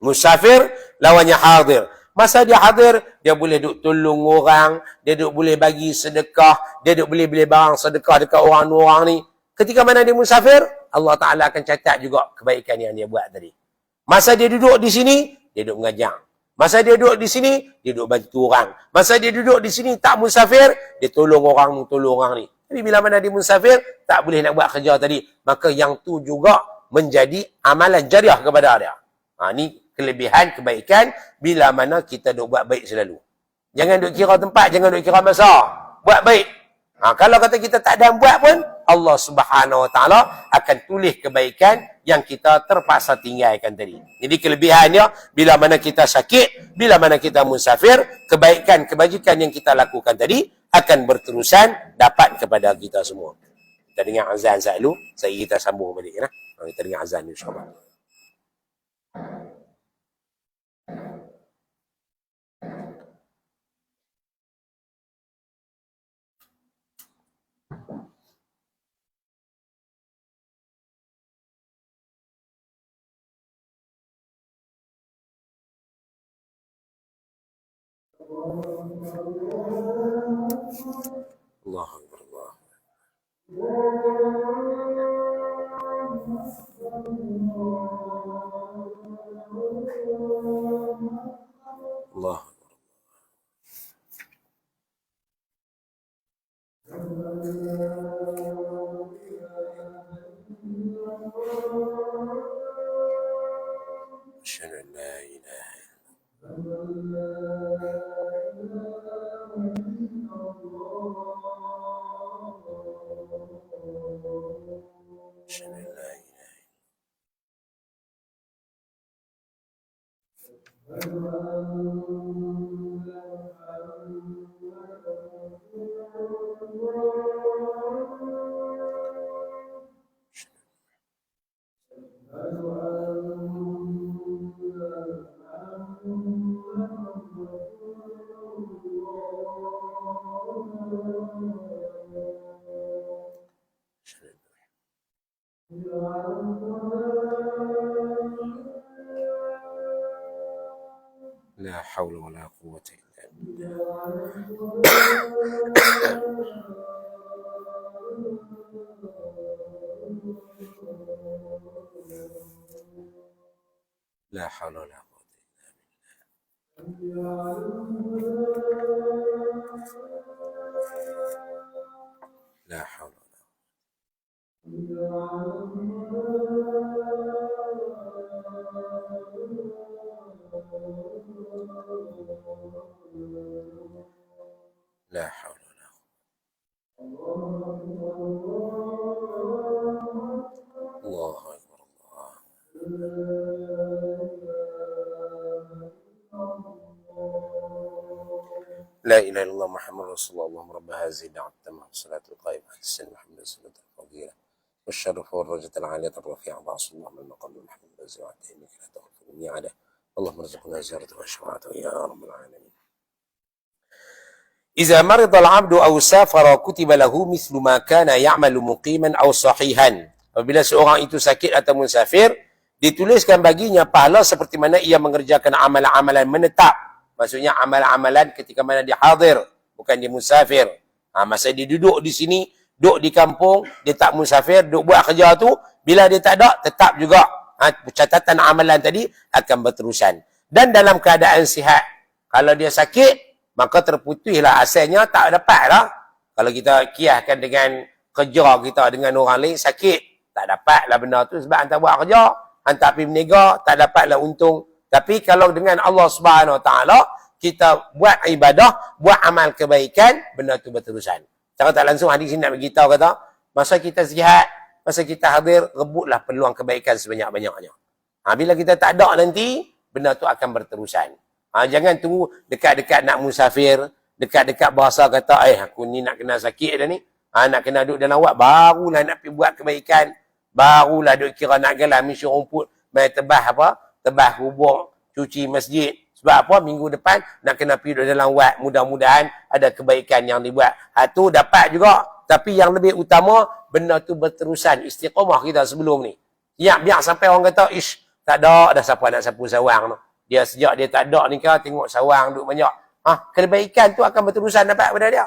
Musafir, lawannya hadir. Masa dia hadir, dia boleh duk tolong orang, dia duk boleh bagi sedekah, dia duk boleh beli barang sedekah dekat orang-orang ni. Ketika mana dia musafir, Allah Ta'ala akan catat juga kebaikan yang dia buat tadi. Masa dia duduk di sini, dia duduk mengajar. Masa dia duduk di sini, dia duduk bantu orang. Masa dia duduk di sini, tak musafir, dia tolong orang ni. Jadi bila mana dia musafir, tak boleh nak buat kerja tadi. Maka yang tu juga menjadi amalan jariah kepada dia. Ni kelebihan, kebaikan, bila mana kita duk buat baik selalu. Jangan duk kira tempat, jangan duk kira masa. Buat baik. Kalau kata kita tak ada buat pun, Allah Subhanahu Wa Ta'ala akan tulis kebaikan yang kita terpaksa tinggalkan tadi. Jadi kelebihannya, bila mana kita sakit, bila mana kita musafir, kebaikan, kebajikan yang kita lakukan tadi, akan berterusan dapat kepada kita semua. Kita dengar azan selalu, kita sambung balik. Kita dengar azan insyaAllah. Allah Akbar, Allah. Allah. أشهد أن لا إله إلا الله. أشهد أن لا إله لا حول ولا قوة إلا بالله. لا حول ولا قوة إلا بالله. لا حول ولا لا حول ولا قوة. الله أكبر، الله. لا إله إلا الله محمد رسول الله. اللهم رب هذه الدعوة التامة والصلاة القائمة على سيدنا محمد صلى الله عليه وسلم. والشرف والرجة العالية الرفيعة وأصل الله من المقام المحمود والزواج إنك لا تغفر الميعاد اللهم ارزقنا زيارته وشفاعته يا رب العالمين. إذا مرض العبد أو سافر كتب له مثل ما كان يعمل مقيما أو صحيحا. Apabila seorang itu sakit atau musafir, dituliskan baginya pahala seperti mana ia mengerjakan amalan-amalan menetap. Maksudnya amalan-amalan ketika mana dia hadir, bukan dia musafir. Masa dia duduk di sini, duduk di kampung, dia tak musafir, duduk buat kerja tu, bila dia tak ada, tetap juga catatan amalan tadi akan berterusan. Dan dalam keadaan sihat, kalau dia sakit, maka terputuslah asalnya, tak dapat lah. Kalau kita kiaskan dengan kerja kita dengan orang lain, sakit, tak dapat lah benda tu sebab hantar buat kerja, hantar pergi berniaga, tak dapatlah untung. Tapi kalau dengan Allah Subhanahu Wa Taala, kita buat ibadah, buat amal kebaikan, benda tu berterusan. Cara tak langsung hadis ini nak beritahu kata, masa kita sihat, masa kita hadir, rebutlah peluang kebaikan sebanyak-banyaknya. Bila kita tak ada nanti, benda tu akan berterusan. Jangan tunggu dekat-dekat nak musafir, dekat-dekat bahasa kata, aku ni nak kena sakit dah ni, nak kena duduk dalam wad, barulah nak pergi buat kebaikan, barulah duduk kira nak galah misi rumput, main tebah apa, tebah kubur, cuci masjid. Sebab apa? Minggu depan nak kena pergi duduk dalam wad, mudah-mudahan ada kebaikan yang dibuat. Tu dapat juga. Tapi yang lebih utama, benda tu berterusan. Istiqamah kita sebelum ni. Biar sampai orang kata, tak ada, dah siapa nak sapu sawang tu. Dia sejak dia tak ada ni kau tengok sawang duk banyak. Kebaikan tu akan berterusan dapat pada dia.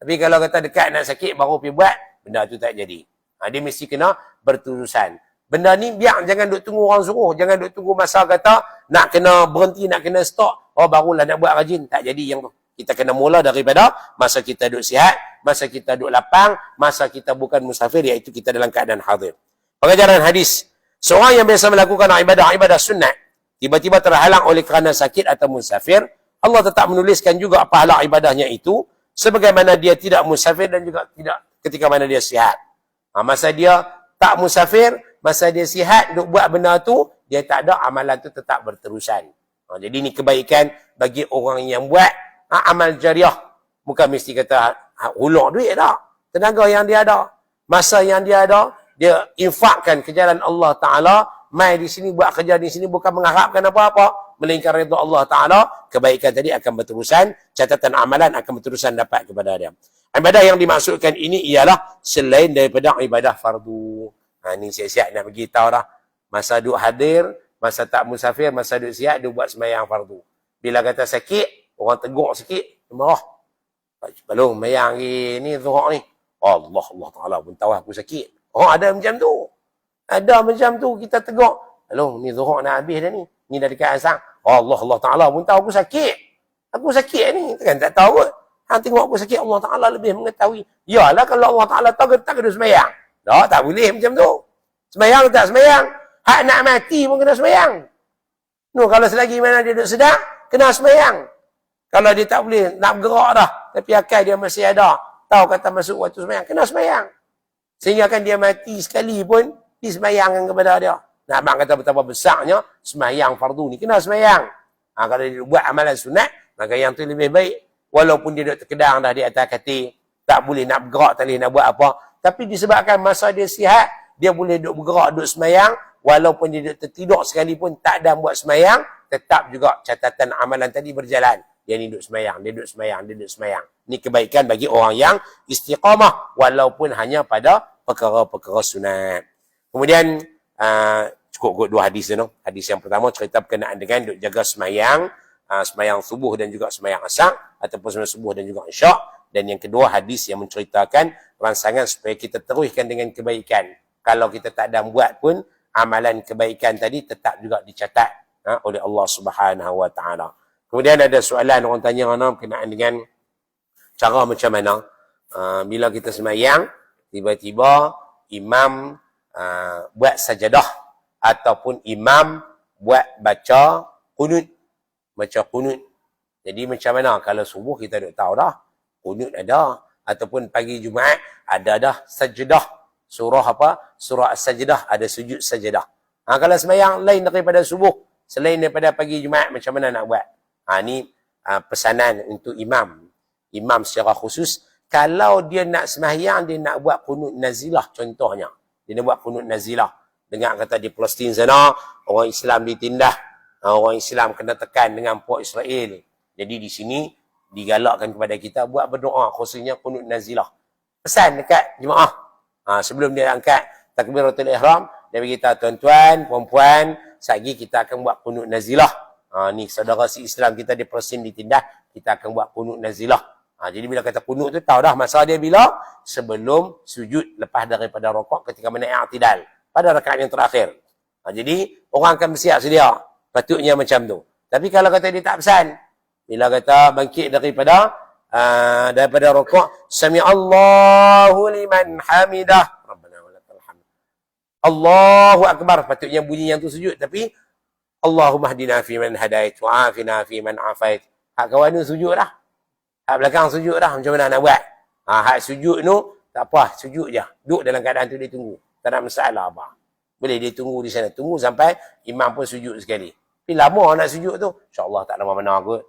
Tapi kalau kata dekat nak sakit baru pergi buat, benda tu tak jadi. Dia mesti kena berterusan. Benda ni biar jangan duk tunggu orang suruh, jangan duk tunggu masa kata nak kena berhenti, nak kena stop. Barulah nak buat rajin, tak jadi yang tu. Kita kena mula daripada masa kita duk sihat, masa kita duk lapang, masa kita bukan musafir, iaitu kita dalam keadaan hadir. Pengajaran hadis, seorang yang biasa melakukan ibadah sunat, tiba-tiba terhalang oleh kerana sakit atau musafir, Allah tetap menuliskan juga pahala ibadahnya itu, sebagaimana dia tidak musafir dan juga tidak ketika mana dia sihat. Masa dia tak musafir, masa dia sihat, duk buat benda tu, dia tak ada, amalan tu tetap berterusan. Jadi ni kebaikan bagi orang yang buat amal jariah. Bukan mesti kata hulur duit dah. Tenaga yang dia ada, masa yang dia ada, dia infakkan ke jalan Allah Ta'ala, mai di sini, buat kerja di sini, bukan mengharapkan apa-apa, melainkan redha Allah Ta'ala, kebaikan tadi akan berterusan, catatan amalan akan berterusan dapat kepada dia. Ibadah yang dimaksudkan ini ialah selain daripada ibadah fardu. Ni siap-siap nak beritahu dah. Masa duk hadir, masa tak musafir, masa duk sihat, dia buat sembahyang fardu. Bila kata sakit, orang tegur sikit, dia marah. Belum, mayang ni, zuhur ni. Allah Ta'ala pun tahu aku sakit. Ada macam tu. Ada macam tu, kita tegur. Belum, ni zuhur nak habis dah ni. Ni dah dekat asang. Allah Ta'ala pun tahu aku sakit. Aku sakit ni, kan tak tahu kot. Tengok aku sakit, Allah Ta'ala lebih mengetahui. Yalah, kalau Allah Ta'ala tahu, tak kena sembahyang. Tak boleh macam tu. Sembahyang tak sembahyang. Hak nak mati pun kena sembahyang. Kalau selagi mana dia duduk sedar, kena sembahyang. Kalau dia tak boleh, nak bergerak dah. Tapi akal dia masih ada. Tahu kata masuk waktu sembahyang, kena sembahyang. Sehingga kan dia mati sekali pun, disembahyangkan kepada dia. Nak abang kata betapa besarnya, sembahyang fardu ni, kena sembahyang. Kalau dia buat amalan sunat, maka yang tu lebih baik. Walaupun dia duduk terkedang dah di atas katil, tak boleh nak bergerak, tak boleh nak buat apa. Tapi disebabkan masa dia sihat, dia boleh duduk bergerak, duduk semayang, walaupun dia duduk tertidur sekalipun, tak ada buat semayang, tetap juga catatan amalan tadi berjalan. Dia ni duduk semayang, dia duduk semayang, dia duduk semayang. Ini kebaikan bagi orang yang istiqamah, walaupun hanya pada perkara-perkara sunat. Kemudian, cukup dua hadis tu. Hadis yang pertama cerita berkenaan dengan duduk jaga semayang, semayang subuh dan juga semayang asar, ataupun semayang subuh dan juga isyak. Dan yang kedua, hadis yang menceritakan rangsangan supaya kita teruskan dengan kebaikan. Kalau kita tak ada buat pun, amalan kebaikan tadi tetap juga dicatat oleh Allah Subhanahu Wa Taala. Kemudian ada soalan orang tanya berkenaan dengan cara macam mana bila kita semayang, tiba-tiba imam buat sajadah ataupun imam buat baca kunut. Baca kunut. Jadi macam mana? Kalau subuh kita dah tahu dah. Kunut ada. Ataupun pagi Jumaat ada dah sajadah. Surah apa? Surah As-Sajdah. Ada sujud sajadah. Kalau semayang lain daripada subuh, selain daripada pagi Jumaat, macam mana nak buat? Ni pesanan untuk imam. Imam secara khusus, kalau dia nak semayang, dia nak buat kunut nazilah contohnya. Dia dia nak buat kunut nazilah. Dengar kata di Palestin sana, orang Islam ditindah. Orang Islam kena tekan dengan puak Israel. Jadi di sini digalakkan kepada kita buat berdoa, khususnya kunut nazilah. Pesan dekat jemaah. Sebelum dia angkat takbiratul ihram, dia berkata, tuan-tuan, puan-puan, satgi kita akan buat kunut nazilah. Ni saudara si Islam kita di Palestin ditindah, kita akan buat kunut nazilah. Jadi bila kata kunut tu, tahu dah masa dia bila? Sebelum sujud, lepas daripada rokok ketika menaik i'tidal. Pada rakaat yang terakhir. Jadi, orang akan bersiap sedia. Patutnya macam tu. Tapi kalau kata dia tak pesan, bila kata bangkit daripada rokok, Sami'allahu liman hamidah. Rabbana walakal hamd. Allahu Akbar. Patutnya bunyi yang tu sujud. Tapi, Allahumma hdina fi man hadait, wa'afina fi man afait. Hak kawan tu sujud dah. Hak belakang sujud dah. Macam mana nak buat? Hak sujud tu, tak apa. Sujud je. Duduk dalam keadaan tu dia tunggu. Tak ada masalah apa. Boleh dia tunggu di sana. Tunggu sampai imam pun sujud sekali. Tapi lama nak sujud tu, insyaAllah tak lama mana kot.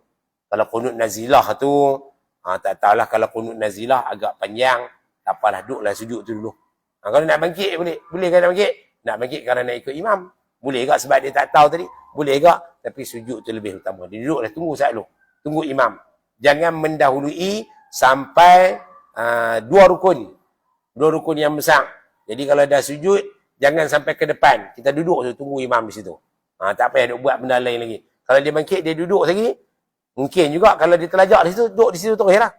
Kalau kunut nazilah tu, tak tahulah kalau kunut nazilah agak panjang, tak apalah, duduklah sujud tu dulu. Kalau nak bangkit, boleh. Boleh kan nak bangkit? Nak bangkit kerana nak ikut imam. Boleh tak sebab dia tak tahu tadi? Boleh tak? Tapi sujud tu lebih utama. Dia duduklah, tunggu saat dulu. Tunggu imam. Jangan mendahului sampai 2 rukun. 2 rukun yang besar. Jadi kalau dah sujud, jangan sampai ke depan. Kita duduk tu, tunggu imam di situ. Tak payah buat benda lain lagi. Kalau dia bangkit, dia duduk lagi. Mungkin juga kalau dia terlajak di situ, duduk di situ terus lah.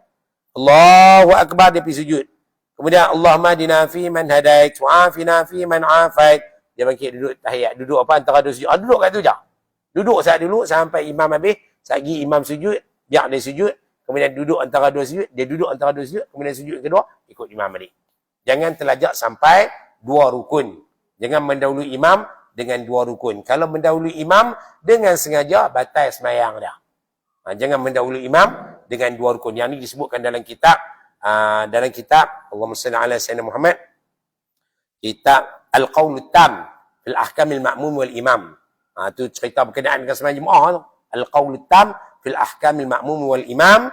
Allahu Akbar, dia pergi sujud. Kemudian, Allahumma hdina fi man hadait, wa'afina fi man afait. Dia bangkit duduk tahiyat. Duduk apa? Antara 2 sujud. Duduk kat tu je. Duduk saat dulu sampai imam habis. Sagi imam sujud, biar dia sujud. Kemudian duduk antara 2 sujud. Dia duduk antara 2 sujud. Kemudian sujud kedua, ikut imam balik. Jangan terlajak sampai 2 rukun. Jangan mendahului imam dengan 2 rukun. Kalau mendahului imam dengan sengaja, batal semayang dah. Jangan mendahului imam dengan 2 rukun. Yang ni disebutkan dalam kitab. Allahumma salli ala sayyidina Muhammad. Kitab Al-Qawlu Tam fil Ahkamil Ma'mum wal Imam. Itu cerita berkenaan dengan sembahyang Jumaat tu. Al-Qawlu Tam fil Ahkamil Ma'mum wal Imam.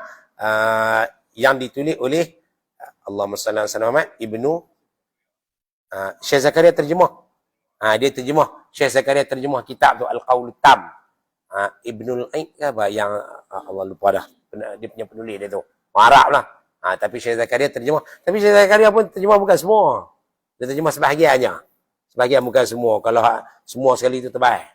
Yang ditulis oleh Allahumma salli ala sayyidina Muhammad Ibnu Syekh Zakaria terjemah. Dia terjemah. Syekh Zakaria terjemah kitab tu Al-Qawlu Tam. Ibnul Aid apa yang Allah lupa dah. Dia punya penulis dia tu. Arab lah. Tapi Syekh Zakaria terjemah. Tapi Syekh Zakaria pun terjemah bukan semua. Dia terjemah sebahagiannya. Sebahagian bukan semua. Kalau semua sekali tu terbaik.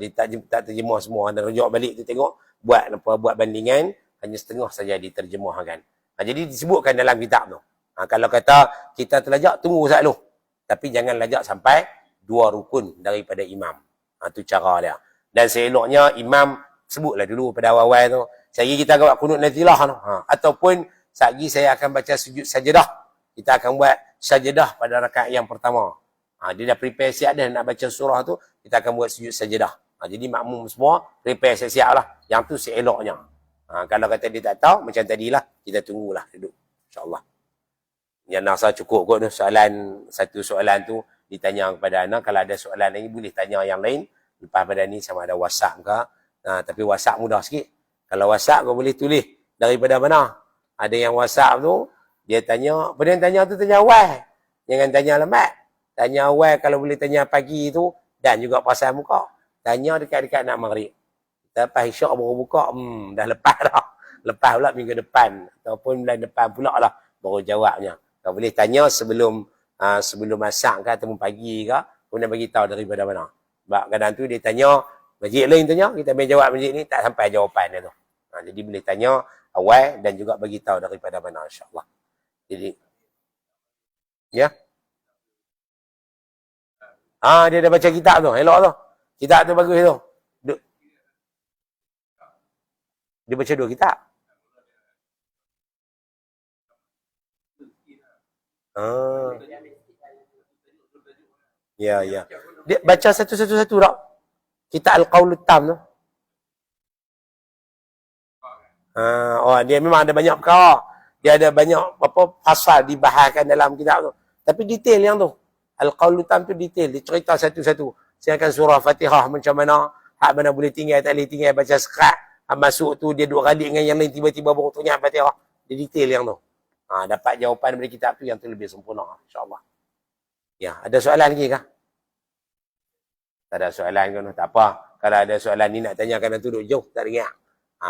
Dia tak terjemah semua. Dan rujuk balik tu tengok. Buat bandingan. Hanya setengah saja diterjemahkan. Jadi disebutkan dalam kitab tu. Kalau kata kita terlajak, tunggu saat dulu. Tapi jangan lajak sampai 2 rukun daripada imam. Itu cara dia. Dan seeloknya imam sebutlah dulu pada awal-awal tu. Sehari kita akan buat kunut nazilah tu. Ataupun sehari saya akan baca sujud sajadah. Kita akan buat sajadah pada rakaat yang pertama. Dia dah prepare siap dah nak baca surah tu. Kita akan buat sujud sajadah. Jadi makmum semua prepare siap-siap lah. Yang tu seeloknya. Kalau kata dia tak tahu, macam tadilah. Kita tunggulah duduk. InsyaAllah. Yang nasa cukup kot tu. Satu soalan tu ditanya kepada anak. Kalau ada soalan lagi boleh tanya yang lain. Lepas pada ni sama ada WhatsApp ke. Tapi WhatsApp mudah sikit. Kalau WhatsApp kau boleh tulis daripada mana. Ada yang WhatsApp tu, dia tanya, apa dia tanya tu tanya awal. Jangan tanya lambat. Tanya awal kalau boleh tanya pagi tu. Dan juga pasal muka. Tanya dekat-dekat nak maghrib. Lepas isyak baru buka, dah lepas dah. Lepas pula minggu depan. Ataupun bulan depan pula lah. Baru jawabnya. Kau boleh tanya sebelum masak ke ataupun pagi ke. Kemudian bagi tahu daripada mana. Sebab kadang tu dia tanya, masjid lain tanya, kita main jawab masjid ni, tak sampai jawapan dia tu. Jadi boleh tanya awal dan juga bagi tahu daripada mana, insyaAllah. Jadi, ya. Dia dah baca kitab tu, elok tu. Kitab tu bagus tu. Dia baca 2 kitab. Ya. Dia baca satu-satu tak? Kitab Al-Qawlu Tam tu. Dia memang ada banyak perkara. Dia ada banyak pasal dibahaskan dalam kitab tu. Tapi detail yang tu. Al-Qawlu Tam tu detail. Dia cerita satu-satu. Saya akan surah Fatihah macam mana. Hak mana boleh tinggal, tak boleh tinggal. Baca sekat. Masuk tu dia 2 kali dengan yang lain. Tiba-tiba baru tanya Fatihah. Dia detail yang tu. Dapat jawapan dari kitab tu yang tu lebih sempurna. InsyaAllah. Ya, ada soalan lagi kah? Tak ada soalan kan? Tak apa. Kalau ada soalan ni nak tanyakan nanti duduk jauh, tak dengar.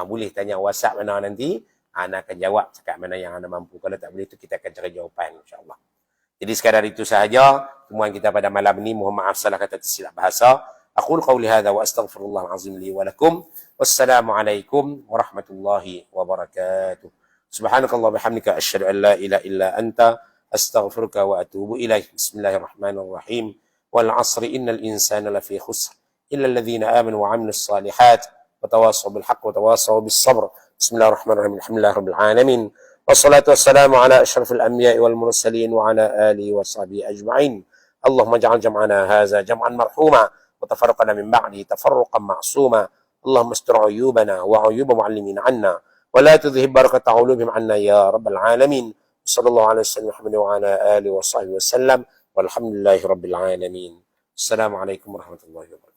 Boleh tanya WhatsApp mana nanti, Ana akan jawab cakap mana yang Ana mampu. Kalau tak boleh tu kita akan cari jawapan, insyaAllah. Jadi sekadar itu sahaja temuan kita pada malam ini. Mohon maaf salah kata tersilap bahasa. Aqul qawli hadha wa astaghfirullah azim li wa lakum. Wassalamualaikum warahmatullahi wabarakatuh. Subhanakallah bihamdika asyhadu an la ilaha illa anta astaghfiruka wa atubu ilaih. Bismillahirrahmanirrahim. Wal 'asri innal insana lafi khusr illa alladhina amanu wa 'amilus salihat wa tawassaw bil haqq wa tawassaw bis sabr. Bismillahirrahmanirrahim. Alhamdulillahirabbil alamin. والصلاة والسلام على أشرف الأنبياء والمرسلين وعلى آله وصحبه أجمعين. اللهم اجعل جمعنا هذا جمعا مرحوما وتفرقنا من بعده تفرقا معصوما. اللهم استر عيوبنا وعيوب معلمين عنا ولا تذهب بركة علومهم عنا يا رب العالمين. صلى الله على سيدنا محمد وعلى آله وصحبه وسلم والحمد لله رب العالمين. السلام عليكم ورحمة الله وبركاته.